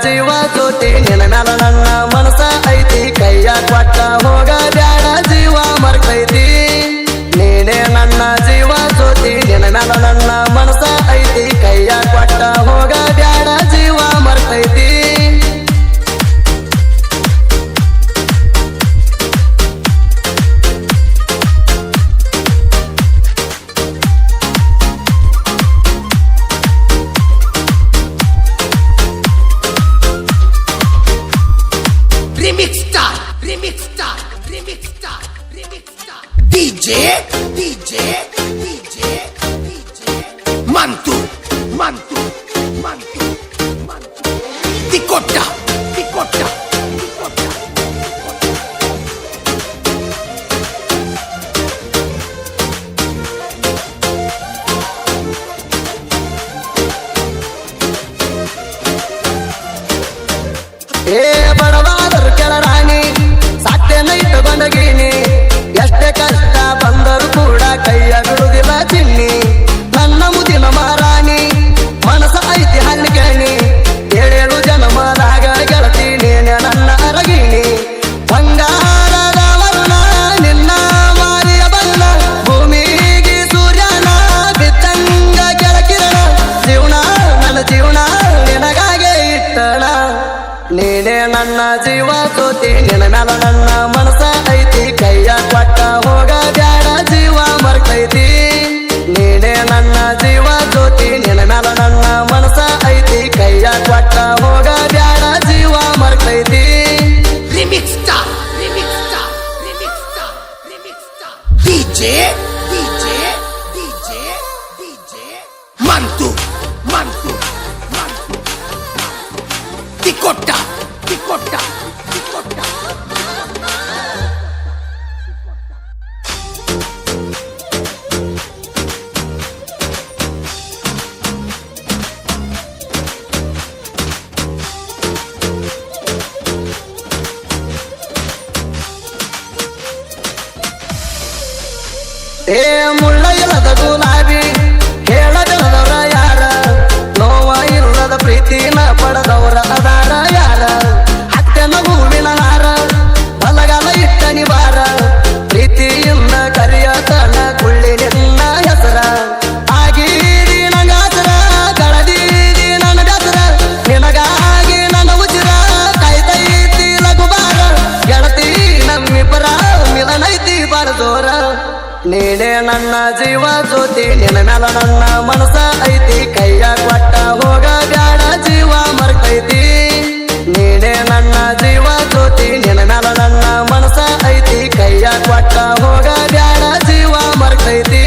ಜೀವ ಜ್ಯೋತಿ ನಿನ್ನ ಮ್ಯಾಲ ನನ್ನ ಮನಸ ಐತಿ ಕೈಯ ಕೊಟ್ಟ ಹೋಗ ಬ್ಯಾಡ ಜೀವ ಮರ್ತೈತಿ ನೀನೇ ನನ್ನ ಜೀವ ಜ್ಯೋತಿ ನಿನ್ನ ಮ್ಯಾಲ ನನ್ನ ಮನಸ ಐತಿ ಕೈಯ ಕೊಟ್ಟ ಹೋಗ ಬ್ಯಾಡ ಜೀವ ಮರ್ತೈತಿ DJ Mantu Tikota ಬಡವಾದರು ಕೆಳರಾಣಿ ಸಾತ್ಯನ ಇಟ್ಟುಕೊಂಡಗೀನಿ ಎಷ್ಟೇ ಕಷ್ಟ ಬಂದರು ಕೂಡ ಕೈಯ ಬಿಡುವುದಿಲ್ಲ ಚಿನ್ನಿ ನನ್ನ ಮುದಿನ ಮಹಾರಾಣಿ ಮನಸ ಐತಿ ಹಲ್ಲಿಗೇಣಿ ಏಳೇಳು ಜನ್ಮದಾಗ ಗೆಳತಿ ನೀನೆ ನನ್ನ ಅರಗಿಣಿ ಬಂಗಾರದ ವರ್ಣ ನಿನ್ನ ಮಾರಿಯ ಬಣ್ಣ ಭೂಮಿಗೆ ಸೂರ್ಯನ ಬಿತ್ತಂಗ ಕೆಳಕಿರಣ ಜೀವನ ನನ್ನ ಜೀವನ ನಿನಗಾಗೆ ಇಟ್ಟಣ ನೀನೇ ನನ್ನ ಜೀವ ಜ್ಯೋತಿ ನಿನ್ನ ಮ್ಯಾಲ ನನ್ನ ಮನಸ ಐತಿ ಕೈಯ ಕೊಟ್ಟ ಹೋಗ ಬ್ಯಾಡ ಜೀವ ಮರ್ತೈತಿ ನೀನೇ ನನ್ನ ಜೀವ ಜ್ಯೋತಿ ನಿನ್ನ ಮ್ಯಾಲ ನನ್ನ ಮನಸ ಐತಿ ಕೈಯ ಕೊಟ್ಟ ಹೋಗ ಬ್ಯಾಡ ಜೀವ ಮರ್ತೈತಿ DJ Mantu Tikota ಮುಳ್ಳ ಇಲ್ಲದ ಗುಲಾಬಿ ಹೇಳದವರ ಯಾರ ನೋವ ಇಲ್ಲದ ಪ್ರೀತಿನ ಪಡೆದವರ ಅದಾರ ಯಾರ ಅತ್ತೆನ ಹೂವಿನ ಹಾರ ಬಲಗಾಲ ಇಟ್ಟ ನಿವಾರ ಪ್ರೀತಿಯಿಂದ ಕರಿಯತನ ಕುಳ್ಳಿ ನಿನ್ನ ಹೆಸರ ಆಗೀರಿ ನಂಗಾಸರ ಗಳದೀರಿ ನನ್ನ ಬೆಸರ ನಿನಗಾಗಿ ನನ್ನ ಉಜಿರ ಕಾಯ್ತೈತಿ ಲಘುಬಾರ ಗೆಳತಿ ನಮ್ಮಿಬ್ಬರ ಮಿಲನೈತಿ ಬಾರದೋರ ನೀನೇ ನನ್ನ ಜೀವ ಜ್ಯೋತಿ ನಿನ್ನ ಮ್ಯಾಲ ನನ್ನ ಮನಸ ಐತಿ ಕೈಯ ಕೊಟ್ಟ ಹೋಗ ಬ್ಯಾಡ ಜೀವ ಮರ್ತೈತಿ ನೀನೇ ನನ್ನ ಜೀವ ಜ್ಯೋತಿ ನಿನ್ನ ಮ್ಯಾಲ ನನ್ನ ಮನಸ ಐತಿ ಕೈಯ ಕೊಟ್ಟ ಹೋಗ ಬ್ಯಾಡ ಜೀವ ಮರ್ತೈತಿ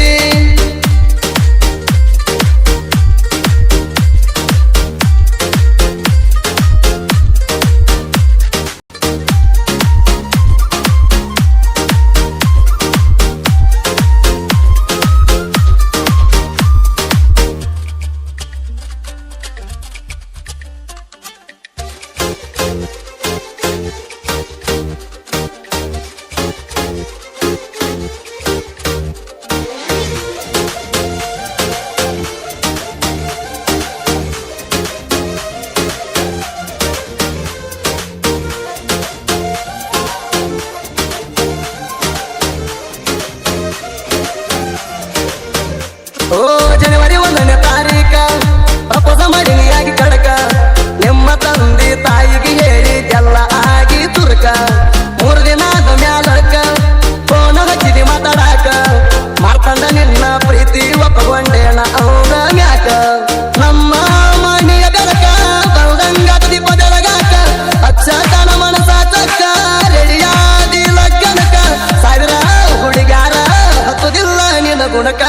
ಜನವರಿ 1ನೇ ತಾರೀಕ ಪ್ರಪೋಸ ಮಾಡಿನಿಯಾಗಿ ಕಡಕ ನಿಮ್ಮ ತಂದೆ ತಾಯಿಗೆ ಹೇಳಿ ಎಲ್ಲ ಆಗಿ ತುರ್ಕ 3 ದಿನದ ಮ್ಯಾಲಕ ಫೋನ ಹಚ್ಚಿದಿ ಮಾತಾಡಾಕ ಮಾಡ್ಕೊಂಡ ನಿನ್ನ ಪ್ರೀತಿ ಒಪ್ಪಗೊಂಡೇನ ಅವನ ಮ್ಯಾಕ ನಮ್ಮ ಮನೆಯ ಬೆಳಕ ಬಲ್ದಂಗಾತ ದೀಪ ಬೆಳಗಾಕ ಅಚ್ಚತನ ಮನಸ ಚಕ್ಕ ರೆಡಿಯಾದಿ ಲಗ್ನಕ ಸಾವಿರ ಹುಡುಗಾರ ಹತ್ತುದಿಲ್ಲ ನಿನ್ನ ಗುಣಕ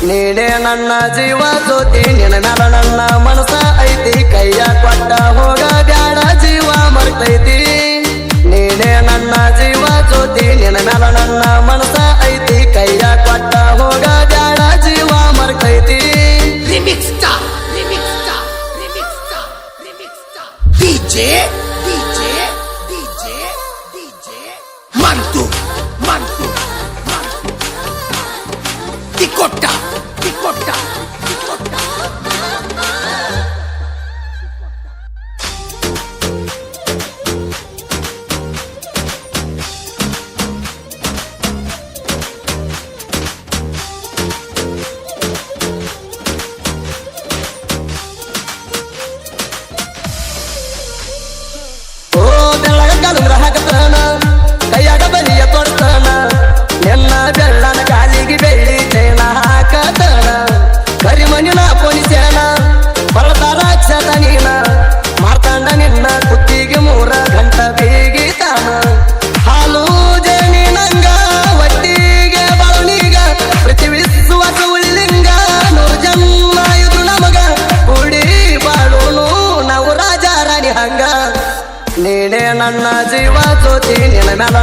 ನೀನೇ ನನ್ನ ಜೀವ ಜ್ಯೋತಿ ನಿನ್ನ ಮ್ಯಾಲ ನನ್ನ ಮನಸ ಐತಿ ಕೈಯ ಕೊಟ್ಟ ಹೋಗ ಬ್ಯಾಡ ಜೀವ ಮರ್ತೈತಿ ನೀನೇ ನನ್ನ ಜೀವ ಜ್ಯೋತಿ ನಿನ್ನ ಮ್ಯಾಲ ನನ್ನ ಮನಸ ಐತಿ ಕೈಯ ಕೊಟ್ಟ ಹೋಗ ಬ್ಯಾಡ ಜೀವ ಮರ್ತೈತಿ DJ Mantu Tikota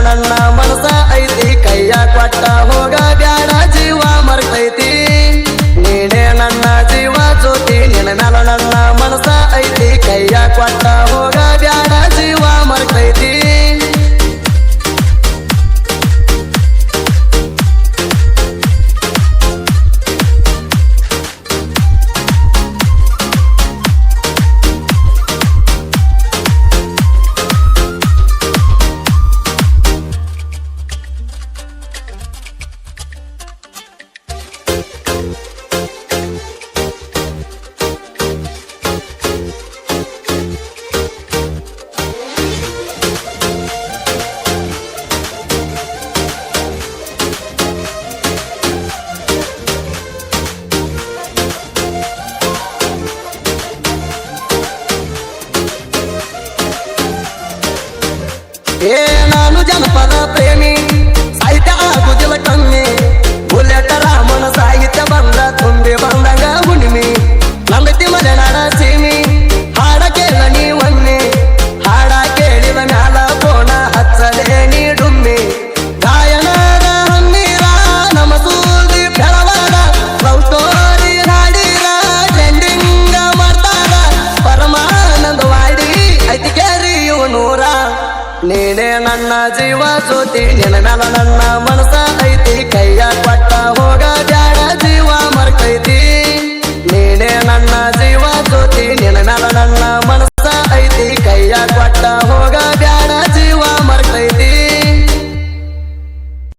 ನನ್ನ ಮನಸ ಐತಿ ಕೈಯ ಕೊಟ್ಟ ಹೋಗ ಬ್ಯಾಡ ಜೀವ ಮರ್ತೈತಿ ನೀನೇ ನನ್ನ ಜೀವ ಜ್ಯೋತಿ ನಿನ್ನ ಮ್ಯಾಲ ನನ್ನ ಮನಸ ಐತಿ ಕೈಯ ಕೊಟ್ಟ ಹೋಗ ಬ್ಯಾಡ ಜೀವ ಮರ್ತೈತಿ ನಾನು ಜನಪದ ಪ್ರೇಮಿ ಸಾಹಿತ್ಯ ಆಗುದಿಲ್ಲ ಕಮ್ಮಿ ಬುಲೆಟ್ ರಾಮನ ಸಾಹಿತ್ಯ ಬಂದ ತುಂಬಿ ಬಂದಂಗ ಹುಣ್ಣಿಮಿ ನಂಬತಿ ಮಲೆನಾಡ ಸೀಮಿ ಹಾಡ ಕೇಳ ನೀವನ್ನಿ ಹಾಡ ಕೇಳಿದ ಮ್ಯಾಲ ಕೋಣ ಹಚ್ಚಲೇ ನೀ ಡುಮ್ಮಿ ಗಾಯನದ ಹನ್ನೀರ ನಮ್ಮ ಸೂದಿ ಬೆಳವಾಡ ಲವ್ ಸ್ಟೋರಿ ಹಾಡಿರ ಟ್ರೆಂಡಿಂಗ ಮಾಡ್ತಾರ ಪರಮಾನಂದವಾಡಿ ಐತಿ ಕೇರಿ ನೂರ ನೀನೇ ನನ್ನ ಜೀವ ಜ್ಯೋತಿ ನಿನ್ನ